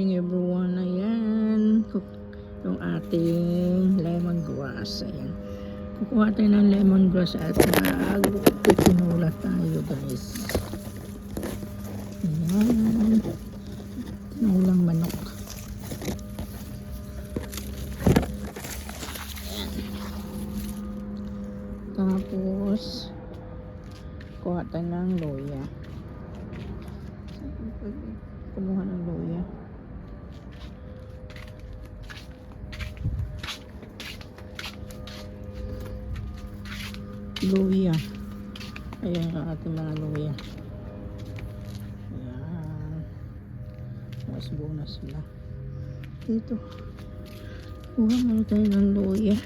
Everyone, ayan yung ating lemongrass. Ayan, kukuha tayo ng lemongrass at magtitinula tayo, guys. Ayan, tinulang manok. Ayan. Tapos kuha tayo ng loya. Kumuha ng loya. Luya. Ayan ang ating mga luya. Ayan. Mas buo na sila. Dito. Kuha muna tayo ng luya.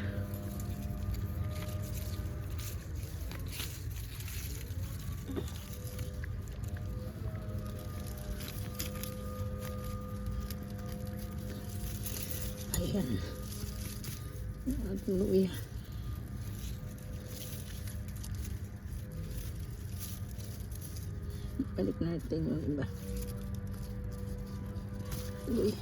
Ayan. Ang ating luya. Balik natin yung iba. Uy.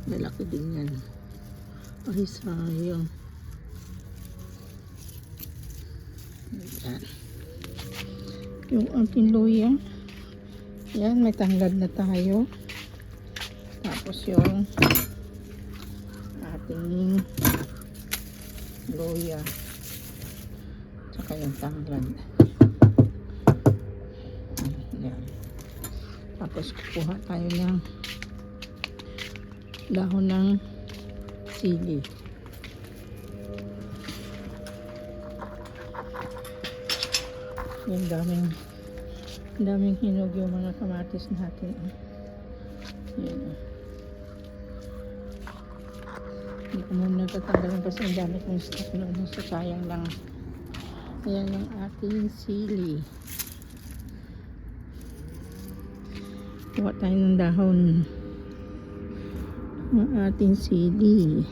Malaki din yan. Ay, sayang. Ayan. Yung ating luya. Yan, may tanglad na tayo. Tapos yung ating luya tsaka yung tanglad. Ayan. Tapos kukuha tayo ng dahon ng sili. Yung daming hinog yung mga kamatis natin. Ayan. Hindi ko muna tatanggalin kasi ang dami kong stock noon. So sayang lang. Ayan yung ating sili. Kuha tayo ng dahon ng ating sili.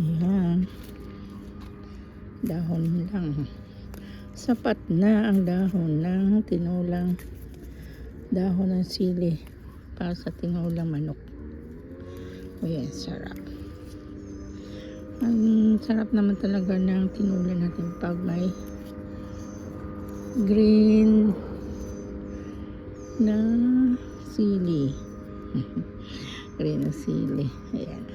Ayan. Dahon lang. Sapat na ang dahon ng tinulang dahon ng sili para sa tinulang manok. O yan, sarap. Ang sarap naman talaga ng tinula natin pag may green na sili. Green na sili. Ayan.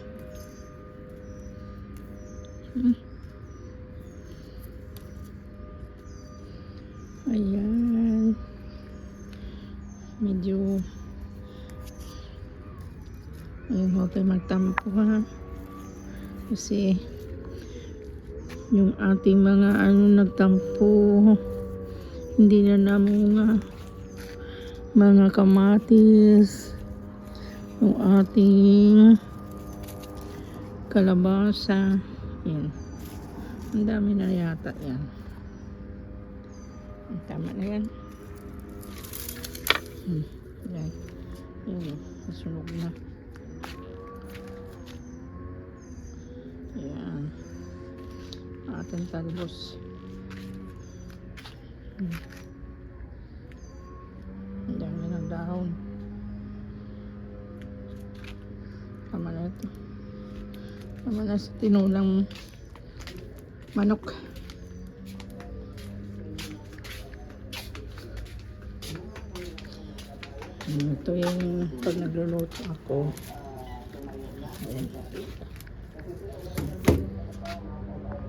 Ayan. Medyo ayun, huwag tayo magtampo, ha, kasi yung ating mga nagtampo hindi na namunga mga kamatis, yung ating kalabasa. Yan, ang dami na yata yan. Tama na yan. Yan. Yan. Nasunog na. Yan. Ating talbos. Ang dami ng dahon. Tama na ito. Tama na sa tinulang manok. Ito yung pag nagluluto ako. Ayan.